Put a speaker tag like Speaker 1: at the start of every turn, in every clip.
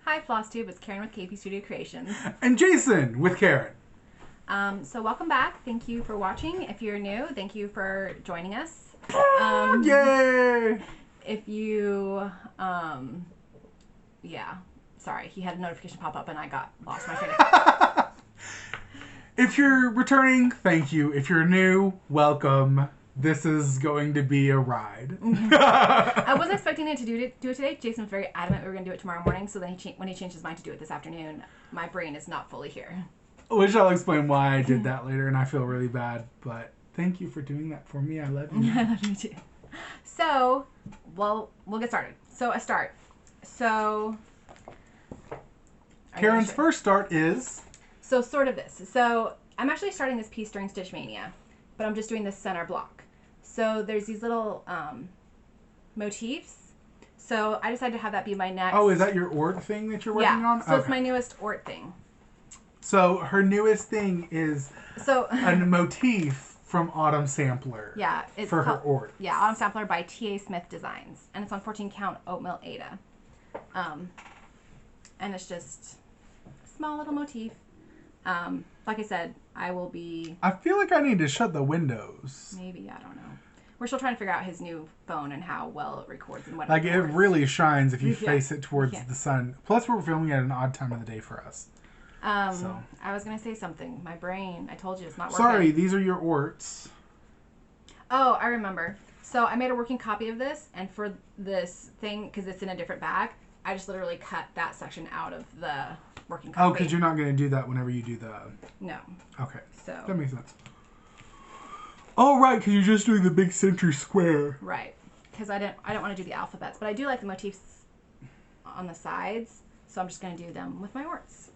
Speaker 1: Hi, FlossTube. It's Karen with KP Studio Creations.
Speaker 2: And Jason with Karen.
Speaker 1: So welcome back. Thank you for watching. If you're new, thank you for joining us.
Speaker 2: Yay!
Speaker 1: If you, yeah, sorry, he had a notification pop up and I got lost my train of thought.
Speaker 2: If you're returning, thank you. If you're new, welcome. This is going to be a ride.
Speaker 1: I wasn't expecting it to do it today. Jason was very adamant we were going to do it tomorrow morning, so then when he changed his mind to do it this afternoon, my brain is not fully here.
Speaker 2: Which I'll explain why I did that later, and I feel really bad, but thank you for doing that for me. I love you.
Speaker 1: I love you too. So, well, we'll get started. So, a start. So,
Speaker 2: Karen's first start is...
Speaker 1: So, sort of this. So, I'm actually starting this piece during Stitchmaynia, but I'm just doing this center block. So, there's these little motifs. So, I decided to have that be my next...
Speaker 2: Oh, is that your Ort thing that you're working on?
Speaker 1: So, it's my newest Ort thing.
Speaker 2: So, her newest thing is a motif from Autumn Sampler.
Speaker 1: Yeah. It's
Speaker 2: for her Ort.
Speaker 1: Yeah, Autumn Sampler by T.A. Smith Designs. And it's on 14 count oatmeal Ada. And it's just a small little motif. Like I said, I will be...
Speaker 2: I feel like I need to shut the windows.
Speaker 1: Maybe, I don't know. We're still trying to figure out his new phone and how well it records and what
Speaker 2: Like, it really shines if you
Speaker 1: Yeah.
Speaker 2: face it towards the sun. Plus, we're filming at an odd time of the day for us. So.
Speaker 1: I was going to say something. My brain, I told you, it's not working.
Speaker 2: Sorry, these are your Orts.
Speaker 1: Oh, I remember. So I made a working copy of this, and for this thing, because it's in a different bag, I just literally cut that section out of the working copy.
Speaker 2: Oh, because you're not going to do that whenever you do the...
Speaker 1: No.
Speaker 2: Okay.
Speaker 1: So.
Speaker 2: That makes sense. Oh, right, because you're just doing the big center square.
Speaker 1: Right. Because I don't want to do the alphabets, but I do like the motifs on the sides, so I'm just going to do them with my Orts.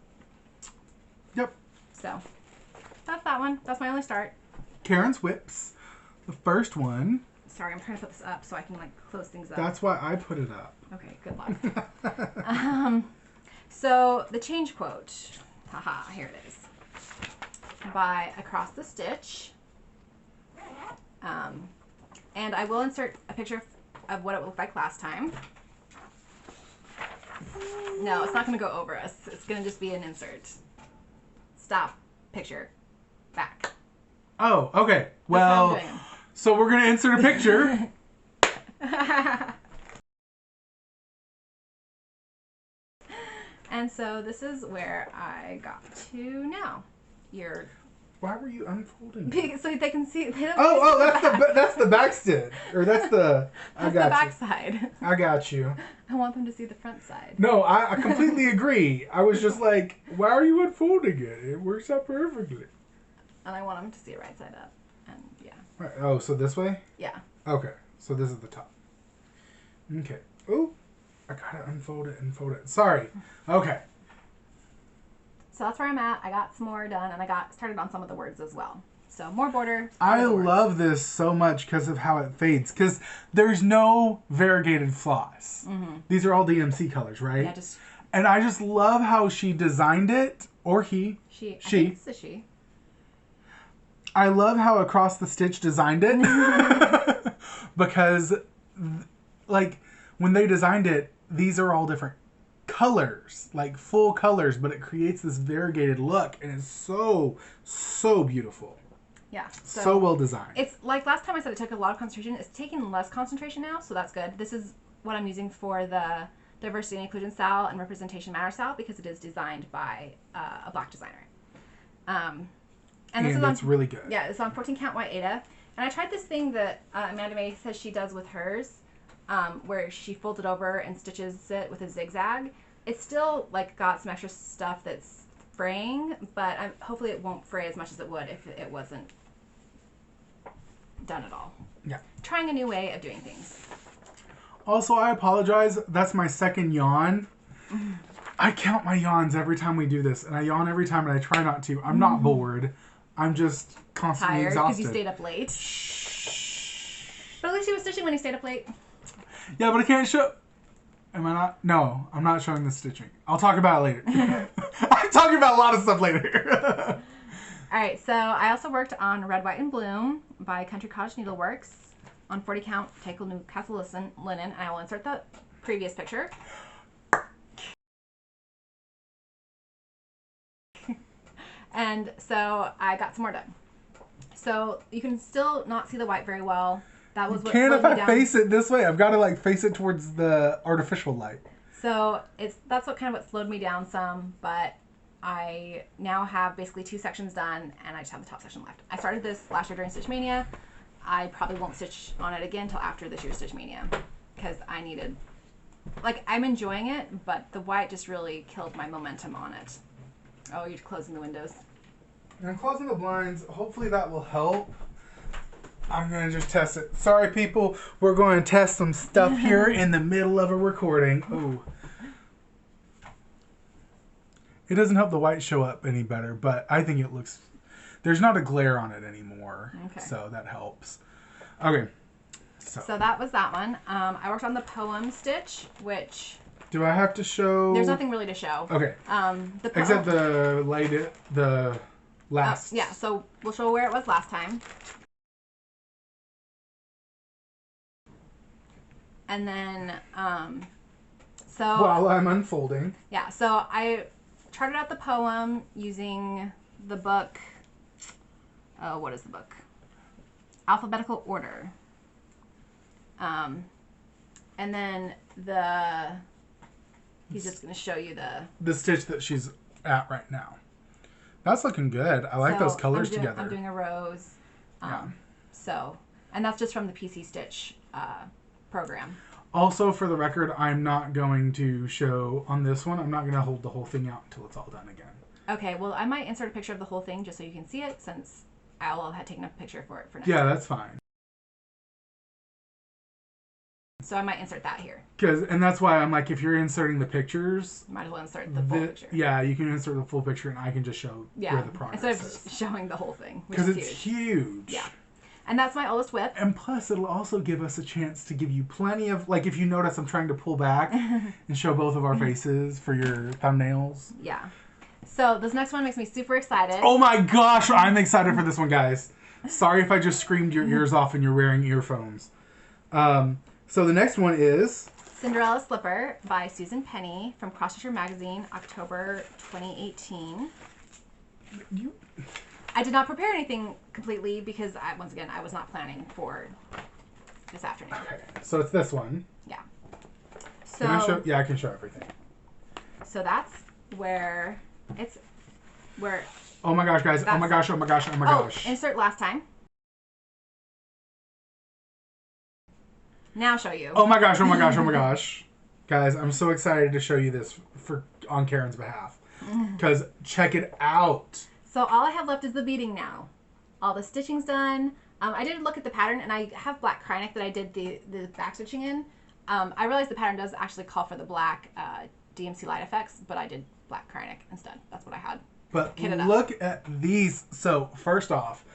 Speaker 2: Yep.
Speaker 1: So, that's that one. That's my only start.
Speaker 2: Karen's Whips. The first one.
Speaker 1: Sorry, I'm trying to put this up so I can, like, close things up.
Speaker 2: That's why I put it up.
Speaker 1: Okay, good luck. So, the change quote. Haha, here it is. By Across the Stitch. And I will insert a picture of what it looked like last time. No, it's not going to go over us. It's going to just be an insert. Stop. Picture. Back.
Speaker 2: Oh, okay. Well, so we're going to insert a picture.
Speaker 1: And so this is where I got to now.
Speaker 2: Why were you unfolding it?
Speaker 1: So they can see.
Speaker 2: That's the back stitch, or that's the.
Speaker 1: That's the back side.
Speaker 2: I got you.
Speaker 1: I want them to see the front side.
Speaker 2: No, I completely agree. I was just like, why are you unfolding it? It works out perfectly.
Speaker 1: And I want them to see it right side up, and yeah.
Speaker 2: Right. Oh, so this way?
Speaker 1: Yeah.
Speaker 2: Okay, so this is the top. Okay. Oh, I gotta unfold it and fold it. Sorry. Okay.
Speaker 1: So that's where I'm at. I got some more done, and I got started on some of the words as well. So more border.
Speaker 2: I love this so much because of how it fades. Because there's no variegated floss. Mm-hmm. These are all DMC colors, right?
Speaker 1: Yeah,
Speaker 2: and I just love how she designed it, or he.
Speaker 1: She. I think it's a she.
Speaker 2: I love how Across the Stitch designed it. Because, like, when they designed it, these are all different colors, like full colors, but it creates this variegated look, and it's so beautiful.
Speaker 1: Yeah.
Speaker 2: So well designed.
Speaker 1: It's like last time I said it took a lot of concentration. It's taking less concentration now, so that's good. This is what I'm using for the Diversity and Inclusion style and Representation Matter style because it is designed by a black designer. And this is
Speaker 2: really good.
Speaker 1: Yeah, it's on 14 count white Ada. And I tried this thing that Amanda May says she does with hers, where she folds it over and stitches it with a zigzag. It's still like got some extra stuff that's fraying, but hopefully it won't fray as much as it would if it wasn't done at all.
Speaker 2: Yeah.
Speaker 1: Trying a new way of doing things.
Speaker 2: Also, I apologize. That's my second yawn. I count my yawns every time we do this, and I yawn every time, and I try not to. I'm not bored. I'm just constantly exhausted.
Speaker 1: Tired because you stayed up late. But at least he was stitching when he stayed up late.
Speaker 2: Yeah, but I can't show... Am I not? No, I'm not showing the stitching. I'll talk about it later. I'm talking about a lot of stuff later.
Speaker 1: All right, so I also worked on Red, White, and Bloom by Country Cottage Needleworks on 40 count Tackle Newcastle linen, and I will insert the previous picture. And so I got some more done. So you can still not see the white very well. That was what
Speaker 2: Can't if
Speaker 1: slowed me
Speaker 2: I
Speaker 1: down.
Speaker 2: face it this way. I've got to like face it towards the artificial light.
Speaker 1: So that's what kind of what slowed me down some, but I now have basically 2 sections done, and I just have the top section left. I started this last year during Stitchmaynia. I probably won't stitch on it again until after this year's Stitchmaynia, because I needed, like, I'm enjoying it, but the white just really killed my momentum on it. Oh, you're closing the windows.
Speaker 2: I'm closing the blinds. Hopefully that will help. I'm going to just test it. Sorry, people. We're going to test some stuff here in the middle of a recording. Ooh. It doesn't help the white show up any better, but I think it looks... There's not a glare on it anymore, so that helps. Okay.
Speaker 1: So that was that one. I worked on the poem stitch, which...
Speaker 2: Do I have to show...
Speaker 1: There's nothing really to show.
Speaker 2: Okay. Except the last...
Speaker 1: yeah, so we'll show where it was last time. And then, so...
Speaker 2: While I'm unfolding.
Speaker 1: Yeah, so I charted out the poem using the book... Oh, what is the book? Alphabetical Order. And then he's just going to show you the
Speaker 2: stitch that she's at right now. That's looking good. I like those colors together.
Speaker 1: I'm doing a rose.
Speaker 2: Yeah.
Speaker 1: So, and that's just from the PC Stitch program.
Speaker 2: Also, for the record, I'm not going to show on this one. I'm not going to hold the whole thing out until it's all done again.
Speaker 1: Okay, well, I might insert a picture of the whole thing just so you can see it, since I'll have taken a picture for it for next time.
Speaker 2: That's fine.
Speaker 1: So I might insert that here.
Speaker 2: And that's why I'm like, if you're inserting the pictures...
Speaker 1: Might as well insert the full picture.
Speaker 2: Yeah, you can insert the full picture and I can just show where the progress
Speaker 1: instead
Speaker 2: is.
Speaker 1: of showing the whole thing, which
Speaker 2: Because
Speaker 1: is
Speaker 2: it's huge.
Speaker 1: Yeah. And that's my oldest whip.
Speaker 2: And plus, it'll also give us a chance to give you plenty of... Like, if you notice, I'm trying to pull back and show both of our faces for your thumbnails.
Speaker 1: Yeah. So this next one makes me super excited.
Speaker 2: Oh my gosh, I'm excited for this one, guys. Sorry if I just screamed your ears off and you're wearing earphones. So the next one is...
Speaker 1: Cinderella Slipper by Susan Penny from Cross Stitcher Magazine, October 2018. I did not prepare anything completely because, once again, I was not planning for this afternoon.
Speaker 2: Okay, so it's this one.
Speaker 1: Yeah. So,
Speaker 2: Can I show? Yeah, I can show everything.
Speaker 1: So that's where it's...
Speaker 2: Oh my gosh, guys. Oh my gosh, oh my gosh, oh my gosh.
Speaker 1: Insert last time. Now show you.
Speaker 2: Oh my gosh, oh my gosh, oh my gosh. Guys, I'm so excited to show you this on Karen's behalf. Because check it out.
Speaker 1: So all I have left is the beading now. All the stitching's done. I did look at the pattern, and I have black Krynic that I did the back stitching in. I realized the pattern does actually call for the black DMC light effects, but I did black Krynic instead. That's what I had.
Speaker 2: But look at these. So first off,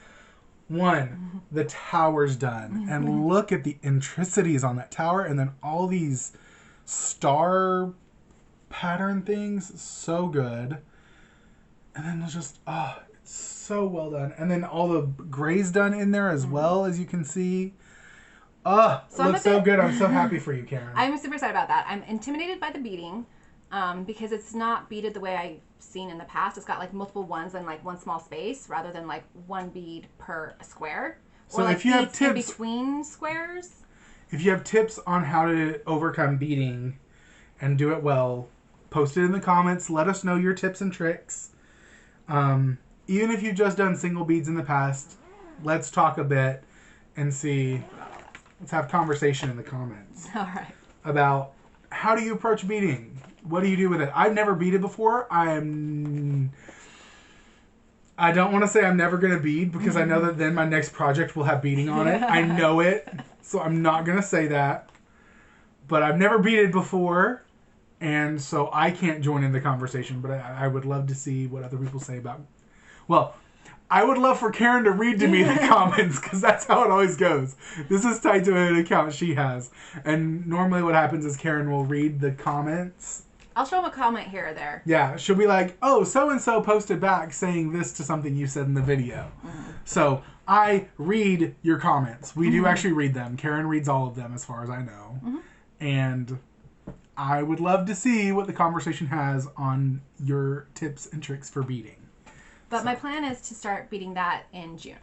Speaker 2: one, the tower's done. And look at the intricacies on that tower. And then all these star pattern things. So good. And then it's just, it's so well done. And then all the grays done in there as well, as you can see. So it looks so good. I'm so happy for you, Karen.
Speaker 1: I'm super excited about that. I'm intimidated by the beading because it's not beaded the way I've seen in the past. It's got like multiple ones in like one small space rather than like one bead per square.
Speaker 2: So
Speaker 1: or like
Speaker 2: if you have tips
Speaker 1: in between squares.
Speaker 2: If you have tips on how to overcome beading and do it well, post it in the comments. Let us know your tips and tricks. Even if you've just done single beads in the past, let's talk a bit and see. Let's have conversation in the comments.
Speaker 1: All right.
Speaker 2: About how do you approach beading? What do you do with it? I've never beaded before. I don't want to say I'm never going to bead because I know that then my next project will have beading on it. I know it. So I'm not going to say that. But I've never beaded before. And so I can't join in the conversation. But I would love to see what other people say about... Well, I would love for Karen to read to me the comments because that's how it always goes. This is tied to an account she has. And normally what happens is Karen will read the comments.
Speaker 1: I'll show them a comment here or there.
Speaker 2: Yeah, she'll be like, oh, so-and-so posted back saying this to something you said in the video. So I read your comments. We do actually read them. Karen reads all of them as far as I know. And I would love to see what the conversation has on your tips and tricks for beading.
Speaker 1: But my plan is to start beating that in June.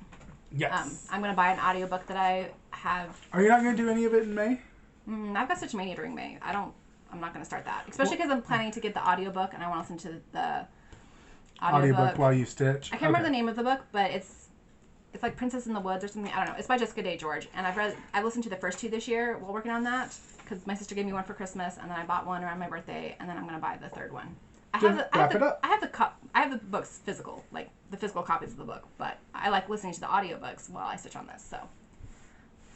Speaker 2: Yes.
Speaker 1: I'm going to buy an audiobook that I have.
Speaker 2: Are you not going to do any of it in May?
Speaker 1: I've got Stitchmaynia during May. I'm not going to start that. Especially because I'm planning to get the audiobook and I want to listen to the audiobook
Speaker 2: while you stitch.
Speaker 1: I can't remember the name of the book, but it's like Princess in the Woods or something. I don't know. It's by Jessica Day George, and I've listened to the first 2 this year while working on that because my sister gave me one for Christmas, and then I bought one around my birthday, and then I'm going to buy the 3rd one. I have the books physical, like the physical copies of the book, but I like listening to the audiobooks while I stitch on this, so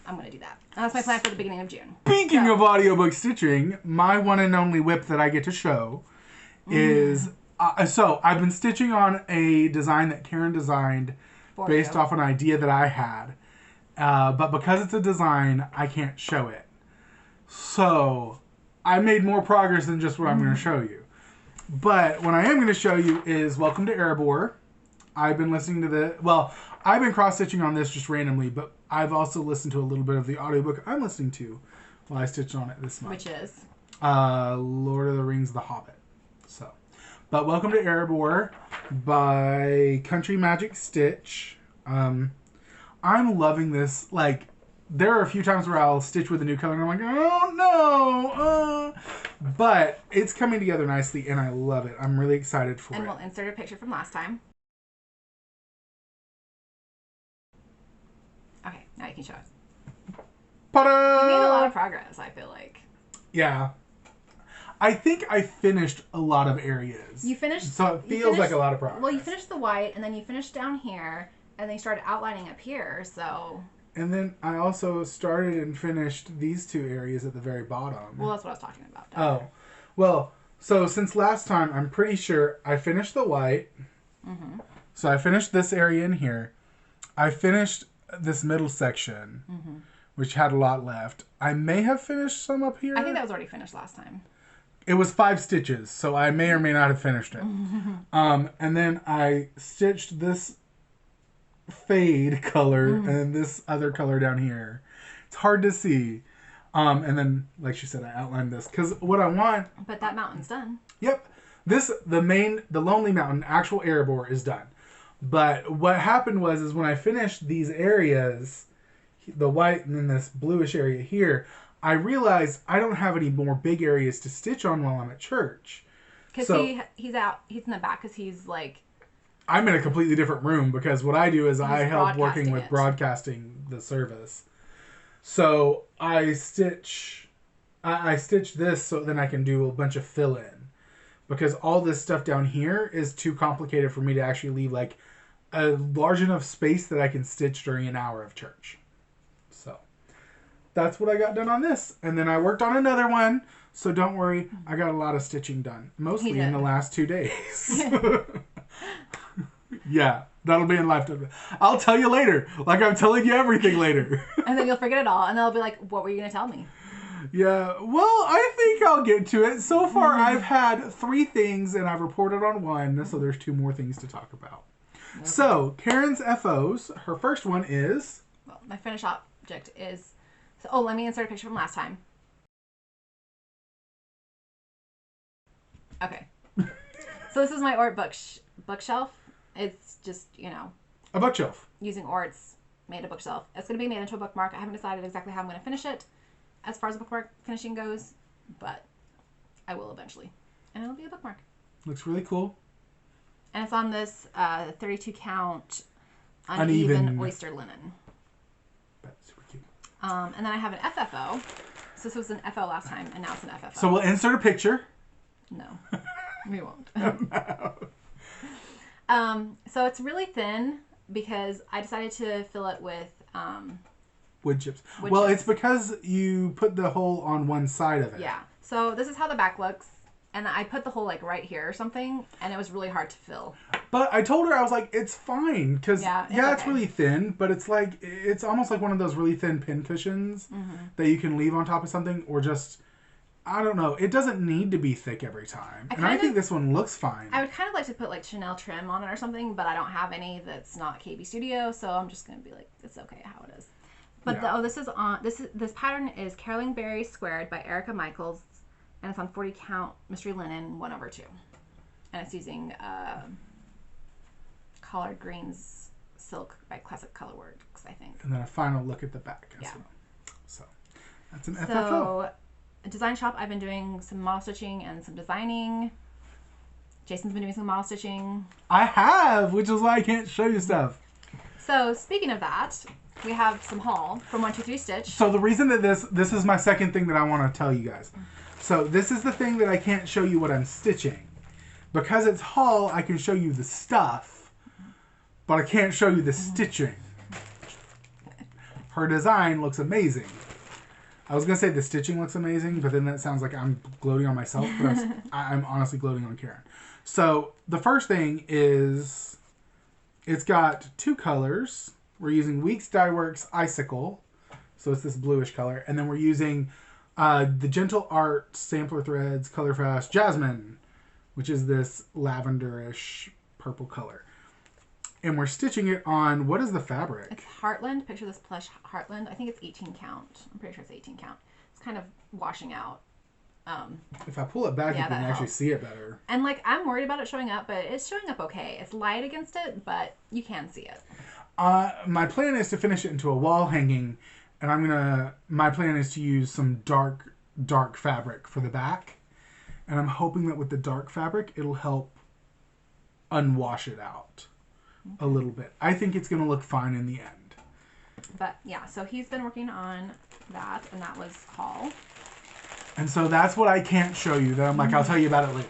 Speaker 1: I'm going to do that. And that's my plan for the beginning of June.
Speaker 2: Speaking of audiobook stitching, my one and only whip that I get to show is... so I've been stitching on a design that Karen designed based off an idea that I had. But because it's a design, I can't show it. So I made more progress than just what I'm going to show you. But what I am going to show you is Welcome to Erebor. I've been listening to I've been cross-stitching on this just randomly, but I've also listened to a little bit of the audiobook I'm listening to while I stitched on it this month.
Speaker 1: Which is?
Speaker 2: Lord of the Rings, The Hobbit. So, but Welcome to Erebor by Country Magic Stitch. I'm loving this. Like, there are a few times where I'll stitch with a new color and I'm like, oh no! But it's coming together nicely and I love it. I'm really excited for it.
Speaker 1: And we'll insert a picture from last time. Okay, now you can show us.
Speaker 2: Ta-da!
Speaker 1: You made a lot of progress, I feel like.
Speaker 2: Yeah. I think I finished a lot of areas.
Speaker 1: You finished...
Speaker 2: So it feels like a lot of progress.
Speaker 1: Well, you finished the white, and then you finished down here, and then you started outlining up here, so...
Speaker 2: And then I also started and finished these 2 areas at the very bottom.
Speaker 1: Well, that's what I was talking about.
Speaker 2: Oh. Well, so since last time, I'm pretty sure I finished the white.
Speaker 1: Mm-hmm.
Speaker 2: So I finished this area in here. I finished this middle section, which had a lot left. I may have finished some up here.
Speaker 1: I think that was already finished last time.
Speaker 2: It was 5 stitches, so I may or may not have finished it. And then I stitched this fade color and this other color down here. It's hard to see. And then, like she said, I outlined this because what I want...
Speaker 1: But that mountain's done.
Speaker 2: Yep. The Lonely Mountain, actual Erebor is done. But what happened is when I finished these areas, the white and then this bluish area here, I realized I don't have any more big areas to stitch on while I'm at church.
Speaker 1: Because he's in the back because he's like...
Speaker 2: I'm in a completely different room because what I do is I help working with
Speaker 1: it.
Speaker 2: broadcasting the service. So I stitch this so then I can do a bunch of fill-in. Because all this stuff down here is too complicated for me to actually leave like a large enough space that I can stitch during an hour of church. So that's what I got done on this. And then I worked on another one. So don't worry, I got a lot of stitching done. Mostly in the last 2 days. Yeah, that'll be in lifetime. I'll tell you later. Like I'm telling you everything later.
Speaker 1: And then you'll forget it all. And they'll be like, what were you going to tell me?
Speaker 2: Yeah, well, I think I'll get to it. So far, I've had 3 things, and I've reported on 1, so there's 2 more things to talk about. Okay. So, Karen's FOs, her first one is...
Speaker 1: Well, my finished object is... So, let me insert a picture from last time. Okay. So, this is my Ort bookshelf. It's just,
Speaker 2: a bookshelf.
Speaker 1: Using Orts, made a bookshelf. It's going to be made into a bookmark. I haven't decided exactly how I'm going to finish it. As far as bookmark finishing goes, but I will eventually. And it'll be a bookmark.
Speaker 2: Looks really cool.
Speaker 1: And it's on this 32 count uneven oyster linen.
Speaker 2: That's super cute.
Speaker 1: And then I have an FFO. So this was an FO last time, and now it's an FFO.
Speaker 2: So we'll insert a picture.
Speaker 1: No, we won't.
Speaker 2: No.
Speaker 1: So it's really thin because I decided to fill it with...
Speaker 2: wood chips. It's because you put the hole on one side of it.
Speaker 1: Yeah. So this is how the back looks. And I put the hole like right here or something. And it was really hard to fill.
Speaker 2: But I told her, I was like, it's fine. Because, it's
Speaker 1: okay.
Speaker 2: really thin. But it's almost like one of those really thin pin cushions that you can leave on top of something. Or just, I don't know. It doesn't need to be thick every time. And I think this one looks fine.
Speaker 1: I would kind of like to put like Chanel trim on it or something. But I don't have any that's not KB Studio. So I'm just going to be like, it's okay how it is. But this pattern is Caroling Berry Squared by Erica Michaels, and it's on 40 count mystery linen 1/2, and it's using Collard Greens silk by Classic Colorworks, I think.
Speaker 2: And then a final look at the back as well. So that's an FFO.
Speaker 1: So a design shop, I've been doing some model stitching and some designing. Jason's been doing some model stitching.
Speaker 2: I have, which is why I can't show you stuff.
Speaker 1: So speaking of that, we have some haul from 123 Stitch.
Speaker 2: So the reason that this is my second thing that I want to tell you guys. So this is the thing that I can't show you what I'm stitching. Because it's haul, I can show you the stuff, but I can't show you the stitching. Her design looks amazing. I was going to say the stitching looks amazing, but then that sounds like I'm gloating on myself, but I'm honestly gloating on Karen. So the first thing is it's got 2 colors. We're using Weeks Dye Works Icicle, so it's this bluish color, and then we're using the Gentle Art Sampler Threads Color Fast Jasmine, which is this lavenderish purple color. And we're stitching it on, what is the fabric?
Speaker 1: It's Heartland. Picture this plush Heartland. I think it's 18 count. I'm pretty sure it's 18 count. It's kind of washing out.
Speaker 2: If I pull it back,
Speaker 1: yeah,
Speaker 2: you can actually see it better.
Speaker 1: And like, I'm worried about it showing up, but it's showing up okay. It's light against it, but you can see it.
Speaker 2: My plan is to finish it into a wall hanging, and my plan is to use some dark fabric for the back. And I'm hoping that with the dark fabric, it'll help unwash it out a little bit. I think it's going to look fine in the end.
Speaker 1: But yeah, so he's been working on that, and that was haul.
Speaker 2: And so that's what I can't show you. That I'm like, I'll tell you about it later.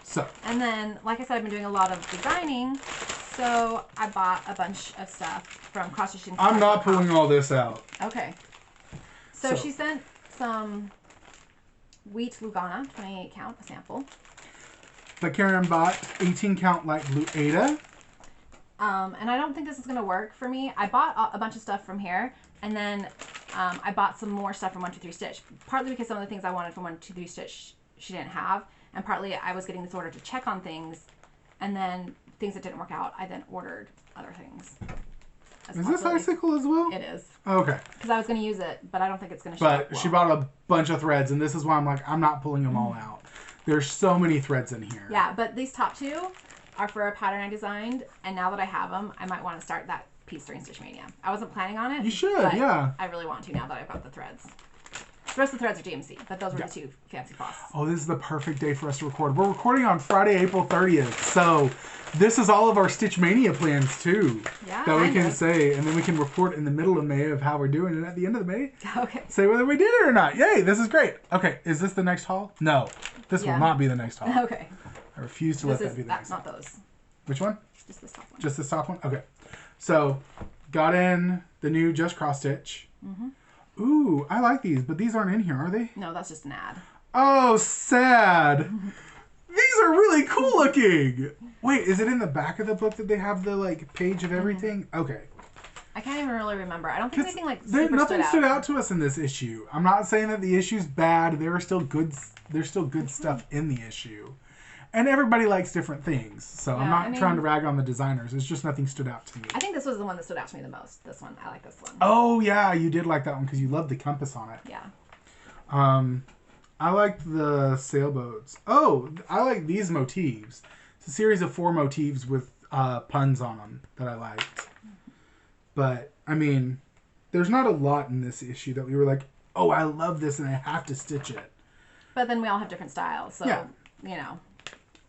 Speaker 2: So.
Speaker 1: And then, like I said, I've been doing a lot of designing. So I bought a bunch of stuff from Cross Stitching.
Speaker 2: I'm not pulling all this out.
Speaker 1: Okay. So she sent some wheat Lugana, 28 count, a sample.
Speaker 2: But Karen bought 18 count light blue Ada.
Speaker 1: And I don't think this is going to work for me. I bought a bunch of stuff from here, and then I bought some more stuff from 123 Stitch. Partly because some of the things I wanted from 123 Stitch she didn't have, and partly I was getting this order to check on things, and then things that didn't work out, I then ordered other things.
Speaker 2: Is this icicle as well?
Speaker 1: It is.
Speaker 2: Okay.
Speaker 1: Because I was going to use it, but I don't think it's going to show up
Speaker 2: But she bought a bunch of threads, and this is why I'm like, I'm not pulling them all out. There's so many threads in here.
Speaker 1: Yeah, but these top 2 are for a pattern I designed, and now that I have them, I might want to start that piece during Stitchmaynia. I wasn't planning on it.
Speaker 2: You should,
Speaker 1: but
Speaker 2: yeah.
Speaker 1: I really want to now that I've got the threads. The rest of the threads are GMC, but those were the 2 fancy floss.
Speaker 2: Oh, this is the perfect day for us to record. We're recording on Friday, April 30th, so this is all of our Stitchmaynia plans, too.
Speaker 1: Yeah,
Speaker 2: that we can say, and then we can report in the middle of May of how we're doing, and at the end of May, say whether we did it or not. Yay, this is great. Okay, is this the next haul? No, this will not be the next haul.
Speaker 1: Okay.
Speaker 2: I refuse to let that be the next haul.
Speaker 1: Not those.
Speaker 2: Which one?
Speaker 1: Just this top one.
Speaker 2: Just this top one? Okay. So, got in the new Just Cross Stitch. Ooh, I like these, but these aren't in here, are they?
Speaker 1: No, that's just an ad.
Speaker 2: Oh, sad. These are really cool looking. Wait, is it in the back of the book that they have the like page of everything? Okay.
Speaker 1: I can't even really remember. I don't think anything like
Speaker 2: nothing stood out to us in this issue. I'm not saying that the issue's bad. There's still good stuff in the issue. And everybody likes different things. So I'm not trying to rag on the designers. It's just nothing stood out to me.
Speaker 1: I think this was the one that stood out to me the most. This one. I like this one.
Speaker 2: Oh, yeah. You did like that one because you loved the compass on it.
Speaker 1: Yeah.
Speaker 2: I liked the sailboats. Oh, I like these motifs. It's a series of 4 motifs with puns on them that I liked. But, I mean, there's not a lot in this issue that we were like, oh, I love this and I have to stitch it.
Speaker 1: But then we all have different styles. So, you know.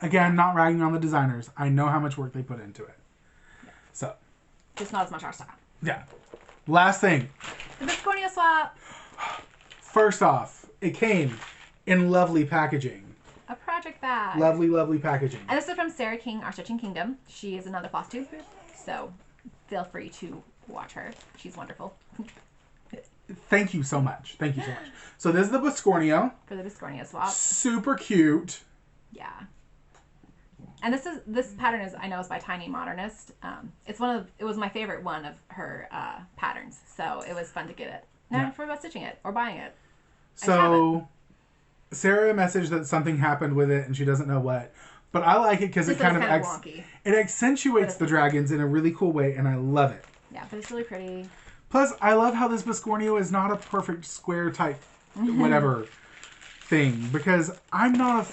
Speaker 2: Again, not ragging on the designers. I know how much work they put into it.
Speaker 1: Yeah.
Speaker 2: So.
Speaker 1: Just not as much our style.
Speaker 2: Yeah. Last thing.
Speaker 1: The Biscornu swap.
Speaker 2: First off, it came in lovely packaging.
Speaker 1: A project bag.
Speaker 2: Lovely, lovely packaging.
Speaker 1: And this is from Sarah King, Our Stitching Kingdom. She is another FlossTube, so feel free to watch her. She's wonderful.
Speaker 2: Thank you so much. Thank you so much. So this is the Biscornu.
Speaker 1: For the Biscornu swap.
Speaker 2: Super cute.
Speaker 1: Yeah. And this pattern is by Tiny Modernist. It was my favorite one of her patterns, so it was fun to get it. Now for about stitching it or buying it.
Speaker 2: So Sarah messaged that something happened with it and she doesn't know what, but I like it because it kind of
Speaker 1: wonky.
Speaker 2: It accentuates the dragons in a really cool way, and I love it.
Speaker 1: Yeah, but it's really pretty.
Speaker 2: Plus, I love how this Biscornu is not a perfect square type whatever thing, because I'm not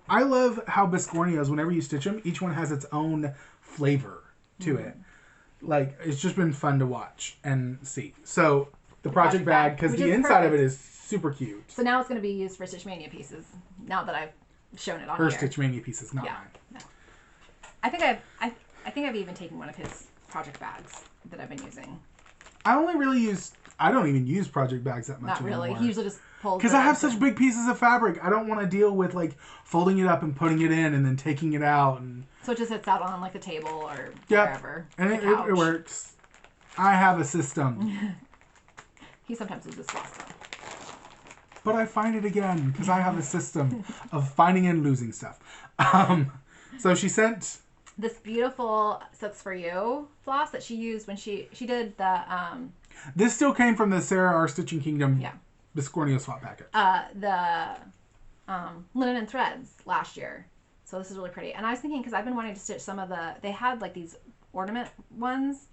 Speaker 2: I love how Biscornuos, whenever you stitch them, each one has its own flavor to it. Like, it's just been fun to watch and see. So, the project bag, because the inside of it is super cute.
Speaker 1: So now it's going to be used for Stitchmaynia pieces, now that I've shown it on here.
Speaker 2: Her Stitchmaynia pieces, not mine.
Speaker 1: No. I think I've even taken one of his project bags that I've been using.
Speaker 2: I don't even use project bags that much anymore.
Speaker 1: Not really. He usually just pulls
Speaker 2: because I have such big pieces of fabric. I don't want to deal with like folding it up and putting it in and then taking it out. And
Speaker 1: so it just sits out on like the table or wherever.
Speaker 2: And it works. I have a system.
Speaker 1: He sometimes loses floss though.
Speaker 2: But I find it again because I have a system of finding and losing stuff. So she sent
Speaker 1: this beautiful Sets for You floss that she used when she did the
Speaker 2: This still came from the Sarah R. Stitching Kingdom Biscornu swap packet.
Speaker 1: The linen and threads last year. So this is really pretty. And I was thinking, because I've been wanting to stitch some of they had like these ornament ones.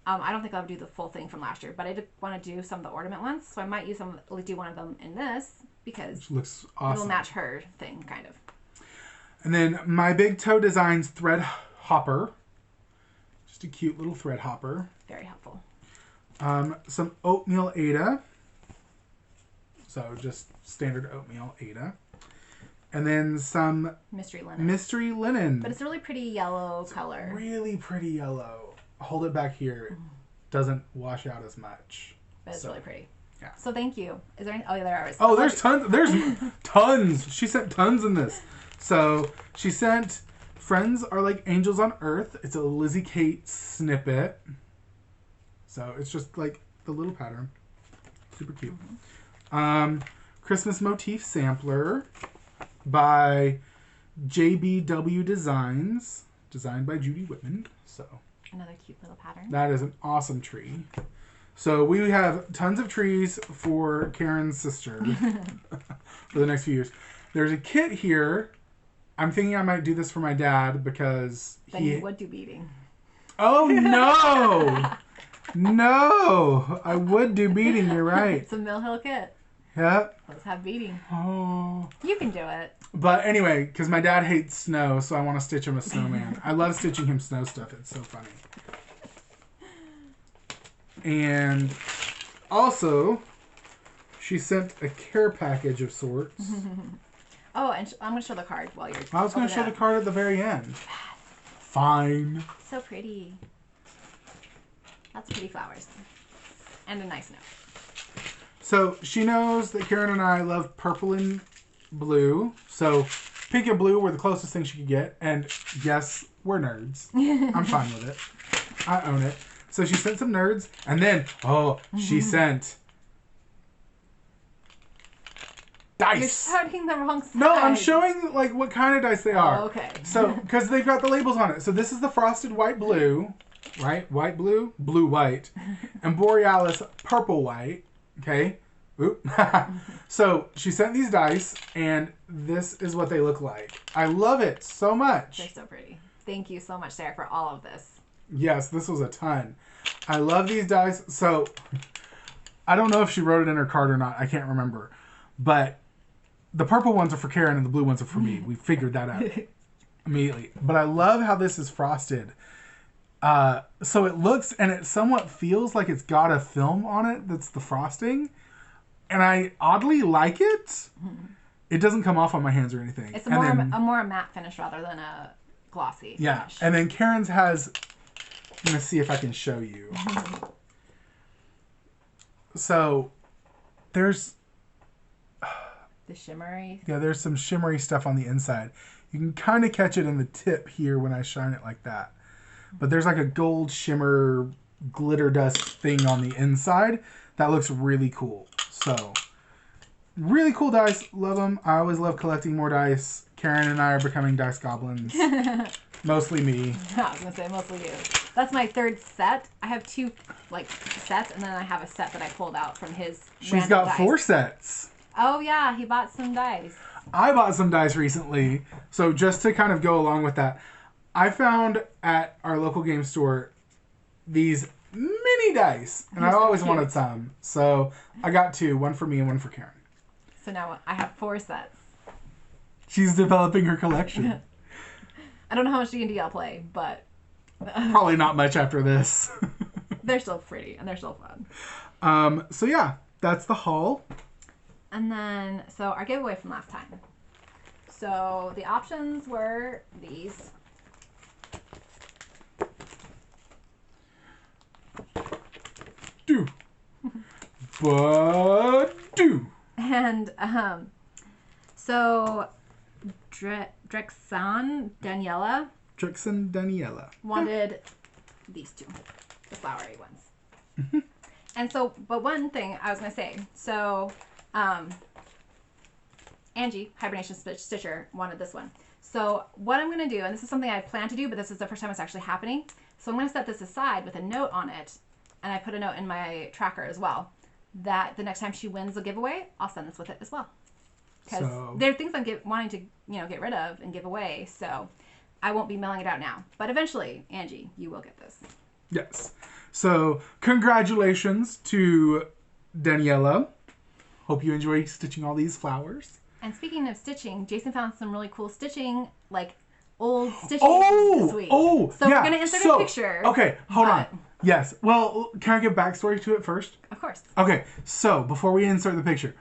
Speaker 1: I don't think I'll do the full thing from last year, but I did want to do some of the ornament ones. So I might do one of them in this because
Speaker 2: which looks awesome.
Speaker 1: It'll match her thing, kind of.
Speaker 2: And then My Big Toe Designs thread hopper. Just a cute little thread hopper.
Speaker 1: Very helpful.
Speaker 2: Some oatmeal Aida. So just standard oatmeal Aida. And then some
Speaker 1: mystery linen.
Speaker 2: Mystery linen.
Speaker 1: But it's a really pretty yellow color.
Speaker 2: Really pretty yellow. Hold it back here. It doesn't wash out as much.
Speaker 1: But it's really pretty.
Speaker 2: Yeah.
Speaker 1: So thank you. Is there any? Oh, yeah, there are.
Speaker 2: Oh, there's tons. There's tons. She sent tons in this. So she sent Friends Are Like Angels on Earth. It's a Lizzie Kate snippet. So it's just like the little pattern. Super cute. Christmas Motif Sampler by JBW Designs. Designed by Judy Whitman. So
Speaker 1: another cute little pattern.
Speaker 2: That is an awesome tree. So we have tons of trees for Karen's sister for the next few years. There's a kit here. I'm thinking I might do this for my dad because
Speaker 1: he would do beading.
Speaker 2: Oh no! No! I would do beading, you're right.
Speaker 1: It's a Mill Hill kit.
Speaker 2: Yep.
Speaker 1: Let's have beading.
Speaker 2: Oh.
Speaker 1: You can do it.
Speaker 2: But anyway, because my dad hates snow, so I want to stitch him a snowman. I love stitching him snow stuff. It's so funny. And also, she sent a care package of sorts.
Speaker 1: Oh, and I'm going to show the card while you're...
Speaker 2: I was going to show the card at the very end. Fine.
Speaker 1: So pretty. Lots of pretty flowers. And a nice note.
Speaker 2: So, she knows that Karen and I love purple and blue. So, pink and blue were the closest thing she could get. And yes, we're nerds. I'm fine with it. I own it. So, she sent some nerds. And then, she sent... dice.
Speaker 1: You're showing the wrong side.
Speaker 2: No, I'm showing like what kind of dice they are.
Speaker 1: Oh, okay.
Speaker 2: So, because they've got the labels on it. So this is the Frosted White Blue, right? White Blue, Blue White, and Borealis Purple White. Okay. Oop. So she sent these dice, and this is what they look like. I love it so much.
Speaker 1: They're so pretty. Thank you so much, Sarah, for all of this.
Speaker 2: Yes, this was a ton. I love these dice. So I don't know if she wrote it in her card or not. I can't remember, but. The purple ones are for Karen and the blue ones are for me. We figured that out immediately. But I love how this is frosted. So it looks and it somewhat feels like it's got a film on it that's the frosting. And I oddly like it. It doesn't come off on my hands or anything.
Speaker 1: It's a more matte finish rather than a glossy finish.
Speaker 2: Yeah. And then Karen's has... I'm going to see if I can show you. So there's...
Speaker 1: The shimmery.
Speaker 2: Yeah, there's some shimmery stuff on the inside. You can kind of catch it in the tip here when I shine it like that. But there's like a gold shimmer glitter dust thing on the inside. That looks really cool. So, really cool dice. Love them. I always love collecting more dice. Karen and I are becoming dice goblins. Mostly me.
Speaker 1: I was going to say mostly you. That's my third set. I have two sets, and then I have a set that I pulled out from his
Speaker 2: She's got dice. 4 sets.
Speaker 1: Oh, yeah. He bought some dice.
Speaker 2: I bought some dice recently. So just to kind of go along with that, I found at our local game store these mini dice. And I always wanted some. So I got 2. One for me and one for Karen.
Speaker 1: So now I have 4 sets.
Speaker 2: She's developing her collection.
Speaker 1: I don't know how much D&D I'll play, but
Speaker 2: Probably not much after this.
Speaker 1: They're still pretty and they're still fun.
Speaker 2: So yeah, that's the haul.
Speaker 1: And then, so our giveaway from last time. So the options were these.
Speaker 2: Do. But do.
Speaker 1: And so Drexan Daniela wanted these two, the flowery ones. And so, but one thing I was going to say, so Angie, Hibernation Stitcher, wanted this one. So what I'm going to do, and this is something I plan to do, but this is the first time it's actually happening. So I'm going to set this aside with a note on it, and I put a note in my tracker as well, that the next time she wins the giveaway, I'll send this with it as well. Because there are things I'm wanting to, get rid of and give away, so I won't be mailing it out now. But eventually, Angie, you will get this.
Speaker 2: Yes. So congratulations to Daniela. Hope you enjoy stitching all these flowers.
Speaker 1: And speaking of stitching, Jason found some really cool stitching, like old stitching this week. So
Speaker 2: yeah.
Speaker 1: We're going to insert a picture.
Speaker 2: Okay, hold on. Yes. Well, can I give backstory to it first?
Speaker 1: Of course.
Speaker 2: Okay, so before we insert the picture,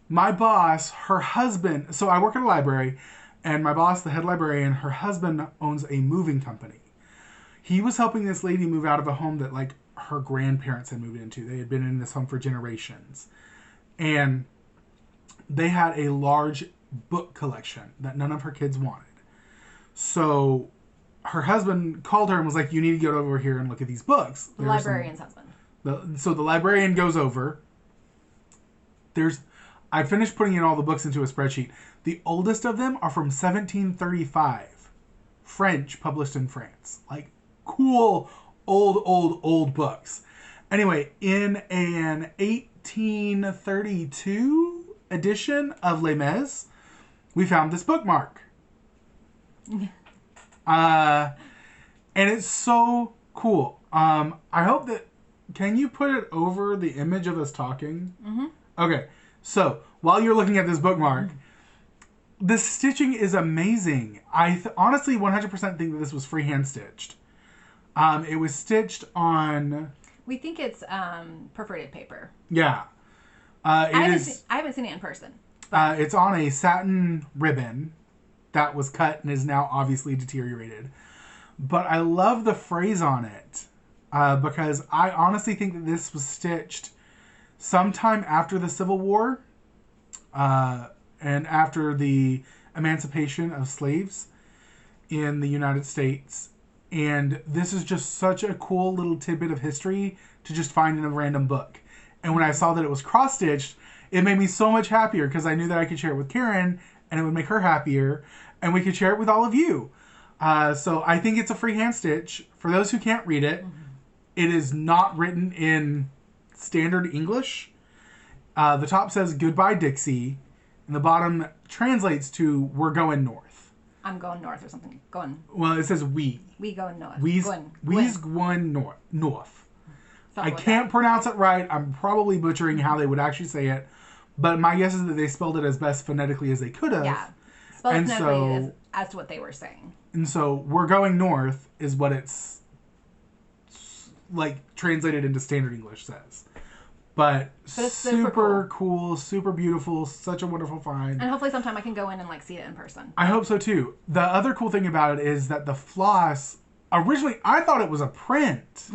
Speaker 2: my boss, her husband, so I work at a library, and my boss, the head librarian, her husband owns a moving company. He was helping this lady move out of a home that, like, her grandparents had moved into. They had been in this home for generations. And they had a large book collection that none of her kids wanted. So her husband called her and was like, you need to get over here and look at these books.
Speaker 1: The librarian's husband.
Speaker 2: So the librarian goes over. I finished putting in all the books into a spreadsheet. The oldest of them are from 1735. French, published in France. Like, cool, old books. Anyway, in an 1832 edition of Les Mis, we found this bookmark. And it's so cool. I hope that... Can you put it over the image of us talking? Mm-hmm. Okay. So, while you're looking at this bookmark, the stitching is amazing. I honestly 100% think that this was freehand stitched. It was stitched on...
Speaker 1: We think it's perforated paper.
Speaker 2: Yeah.
Speaker 1: I haven't seen it in person.
Speaker 2: It's on a satin ribbon that was cut and is now obviously deteriorated. But I love the phrase on it because I honestly think that this was stitched sometime after the Civil War and after the emancipation of slaves in the United States. And this is just such a cool little tidbit of history to just find in a random book. And when I saw that it was cross-stitched, it made me so much happier because I knew that I could share it with Karen and it would make her happier and we could share it with all of you. So I think it's a freehand stitch. For those who can't read it, it is not written in standard English. The top says "Goodbye, Dixie," and the bottom translates to "We're going north."
Speaker 1: I'm going north or something.
Speaker 2: Well, it says "we."
Speaker 1: We going north.
Speaker 2: We's going north. I can't pronounce it right. I'm probably butchering how they would actually say it, but my guess is that they spelled it as best phonetically as they could have.
Speaker 1: Yeah, spelled phonetically as to what they were saying. And
Speaker 2: so "We're going north" is what it's like translated into standard English says. But it's super cool, super beautiful, such a wonderful find.
Speaker 1: And hopefully sometime I can go in and like see it in person.
Speaker 2: I hope so too. The other cool thing about it is that the floss, originally I thought it was a print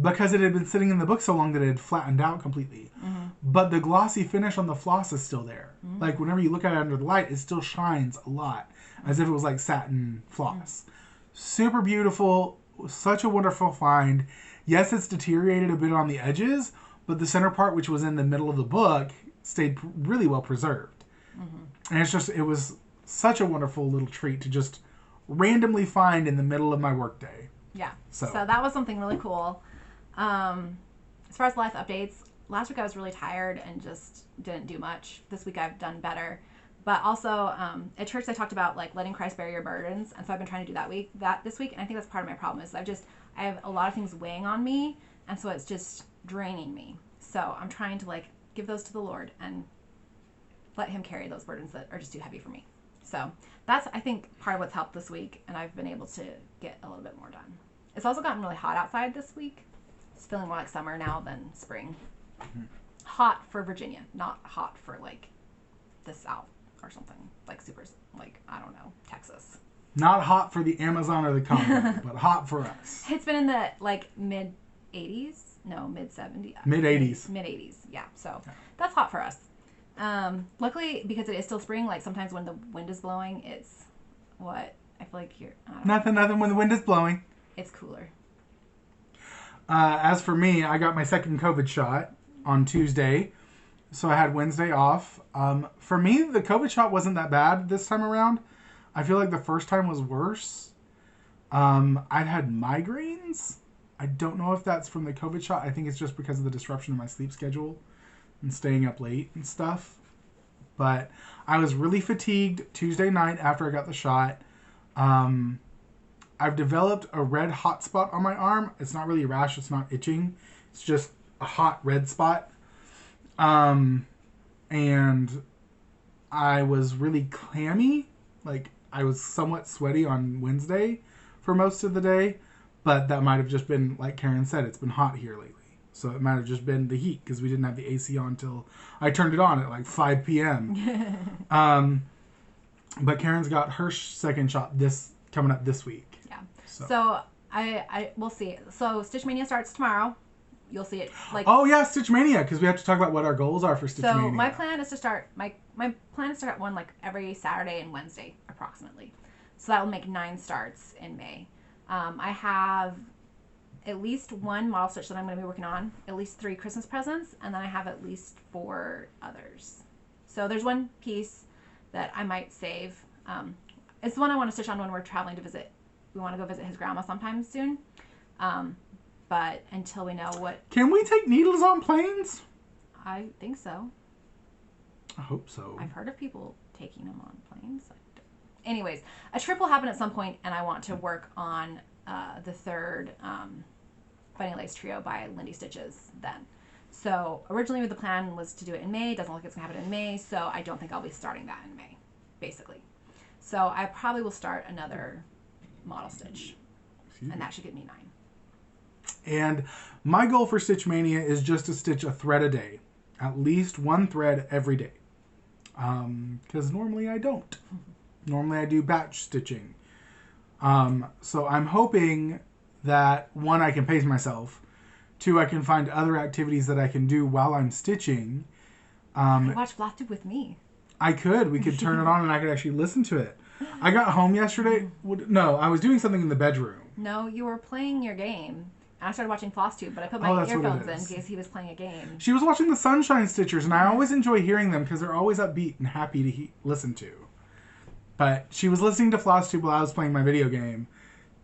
Speaker 2: because it had been sitting in the book so long that it had flattened out completely. Mm-hmm. But the glossy finish on the floss is still there. Mm-hmm. Like whenever you look at it under the light, it still shines a lot as if it was like satin floss. Mm-hmm. Super beautiful, such a wonderful find. Yes, it's deteriorated a bit on the edges, but the center part, which was in the middle of the book, stayed really well preserved. Mm-hmm. And it was such a wonderful little treat to just randomly find in the middle of my workday.
Speaker 1: Yeah. So that was something really cool. As far as life updates, last week I was really tired and just didn't do much. This week I've done better. But also, at church I talked about like letting Christ bear your burdens. And so I've been trying to do that this week. And I think that's part of my problem is I have a lot of things weighing on me. And so it's just draining me. So I'm trying to like give those to the Lord and let him carry those burdens that are just too heavy for me. So that's, I think, part of what's helped this week, and I've been able to get a little bit more done. It's also gotten really hot outside this week. It's feeling more like summer now than spring. Mm-hmm. Hot for Virginia, not hot for, like, the South or something. Like, super, like, I don't know, Texas.
Speaker 2: Not hot for the Amazon or the Congo, but hot for us.
Speaker 1: It's been in the, like, mid-80s. No, mid-70s.
Speaker 2: Mid-80s.
Speaker 1: Mid-80s, yeah. So that's hot for us. Luckily, because it is still spring, like sometimes when the wind is blowing, it's what? I feel like you're...
Speaker 2: Nothing when the wind is blowing.
Speaker 1: It's cooler.
Speaker 2: As for me, I got my second COVID shot on Tuesday. So I had Wednesday off. For me, the COVID shot wasn't that bad this time around. I feel like the first time was worse. I've had migraines. I don't know if that's from the COVID shot. I think it's just because of the disruption in my sleep schedule and staying up late and stuff. But I was really fatigued Tuesday night after I got the shot. I've developed a red hot spot on my arm. It's not really a rash. It's not itching. It's just a hot red spot. And I was really clammy. Like, I was somewhat sweaty on Wednesday for most of the day. But that might have just been, like Karen said, it's been hot here lately. So it might have just been the heat because we didn't have the AC on until I turned it on at like 5 p.m. But Karen's got her second shot coming up this week.
Speaker 1: Yeah. So I we'll see. So Stitchmaynia starts tomorrow. You'll see it like.
Speaker 2: Oh yeah, Stitchmaynia, because we have to talk about what our goals are for Stitchmaynia.
Speaker 1: So my plan is to start my plan is to start one like every Saturday and Wednesday approximately. So that will make 9 starts in May. I have at least 1 model stitch that I'm going to be working on, at least 3 Christmas presents, and then I have at least 4 others. So there's one piece that I might save. It's the one I want to stitch on when we're traveling to visit. We want to go visit his grandma sometime soon. But until we know what...
Speaker 2: Can we take needles on planes?
Speaker 1: I think so.
Speaker 2: I hope so.
Speaker 1: I've heard of people taking them on planes. Anyways, a trip will happen at some point, and I want to work on the 3rd Bunny Lace Trio by Lindy Stitches then. So originally the plan was to do it in May. It doesn't look like it's going to happen in May, so I don't think I'll be starting that in May, basically. So I probably will start another model stitch, and that should give me 9.
Speaker 2: And my goal for Stitchmaynia is just to stitch a thread a day. At least 1 thread every day. Because normally I don't. Normally I do batch stitching. So I'm hoping that 1, I can pace myself. 2, I can find other activities that I can do while I'm stitching.
Speaker 1: You could watch FlossTube with me.
Speaker 2: I could. We could turn it on and I could actually listen to it. I got home yesterday. No, I was doing something in the bedroom.
Speaker 1: No, you were playing your game. I started watching FlossTube, but I put my earphones in because he was playing a game.
Speaker 2: She was watching the Sunshine Stitchers, and I always enjoy hearing them because they're always upbeat and happy to listen to. But she was listening to FlossTube while I was playing my video game,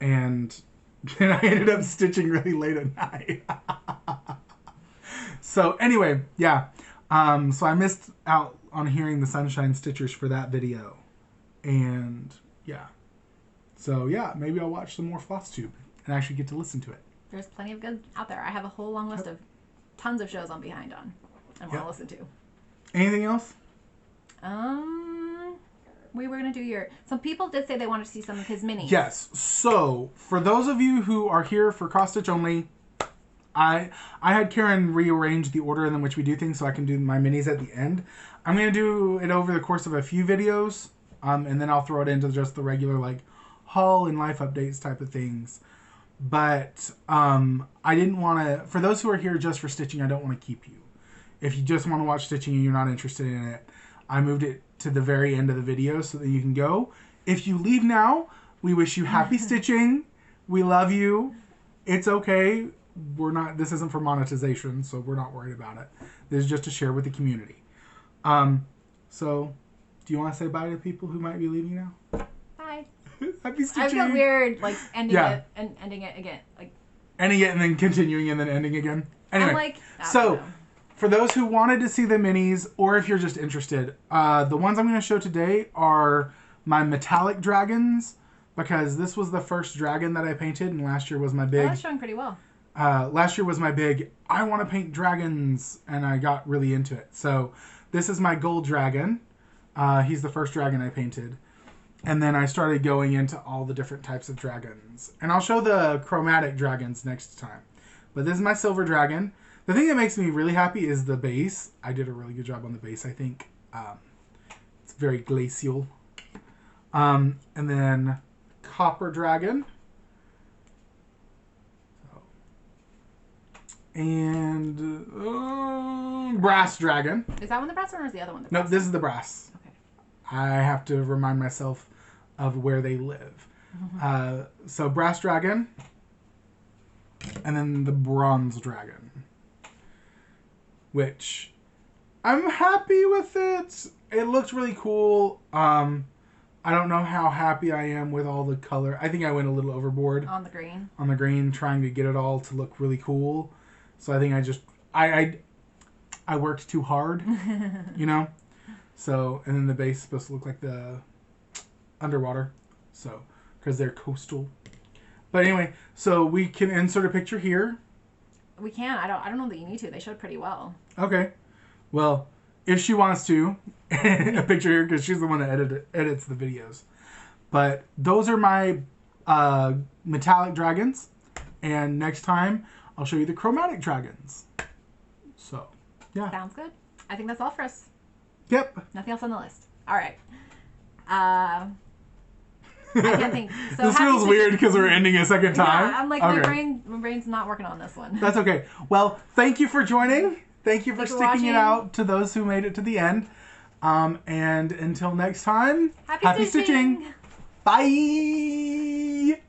Speaker 2: and then I ended up stitching really late at night. So anyway, yeah. So I missed out on hearing the Sunshine Stitchers for that video. And yeah. So yeah, maybe I'll watch some more FlossTube and actually get to listen to it.
Speaker 1: There's plenty of good out there. I have a whole long list of tons of shows I'm behind on and want to listen to.
Speaker 2: Anything else?
Speaker 1: We were going to do some people did say they wanted to see some of his minis.
Speaker 2: Yes. So, for those of you who are here for cross stitch only, I had Karen rearrange the order in which we do things so I can do my minis at the end. I'm going to do it over the course of a few videos, and then I'll throw it into just the regular, like, haul and life updates type of things. But I didn't want to... For those who are here just for stitching, I don't want to keep you. If you just want to watch stitching and you're not interested in it, I moved it to the very end of the video so that you can go. If you leave now, we wish you happy stitching. We love you. It's okay. This isn't for monetization, so we're not worried about it. This is just to share with the community. So, do you want to say bye to people who might be leaving now?
Speaker 1: Bye.
Speaker 2: Happy stitching.
Speaker 1: I feel weird, like, ending it and ending it again. Like,
Speaker 2: ending it and then continuing and then ending again. Anyway,
Speaker 1: I'm like,
Speaker 2: so... For those who wanted to see the minis, or if you're just interested, the ones I'm going to show today are my metallic dragons, because this was the first dragon that I painted, and last year was my big...
Speaker 1: Oh, that's showing pretty well.
Speaker 2: Last year was my big, I want to paint dragons, and I got really into it. So this is my gold dragon. He's the first dragon I painted. And then I started going into all the different types of dragons. And I'll show the chromatic dragons next time. But this is my silver dragon. The thing that makes me really happy is the base. I did a really good job on the base, I think. It's very glacial. And then copper dragon. And brass dragon.
Speaker 1: Is that one the brass one or is the other one the
Speaker 2: No,
Speaker 1: brass?
Speaker 2: this is the brass.
Speaker 1: Okay.
Speaker 2: I have to remind myself of where they live. So brass dragon. And then the bronze dragon. Which I'm happy with it. It looks really cool. I don't know how happy I am with all the color. I think I went a little overboard.
Speaker 1: On the green.
Speaker 2: On the green, trying to get it all to look really cool. So I think I worked too hard, you know? So, and then the base is supposed to look like the underwater. So, because they're coastal. But anyway, so we can insert a picture here.
Speaker 1: We can. I don't know that you need to. They showed pretty well.
Speaker 2: Okay. Well, if she wants to, a picture here, because she's the one that edits the videos. But those are my metallic dragons. And next time, I'll show you the chromatic dragons. So, yeah.
Speaker 1: Sounds good. I think that's all for us.
Speaker 2: Yep.
Speaker 1: Nothing else on the list. All right. I can't think. So
Speaker 2: this feels weird because we're ending a second time.
Speaker 1: Yeah, I'm like,
Speaker 2: okay.
Speaker 1: my brain's not working on this one.
Speaker 2: That's okay. Well, thank you for joining. Thank you for sticking it out to those who made it to the end. And until next time, happy stitching. Bye.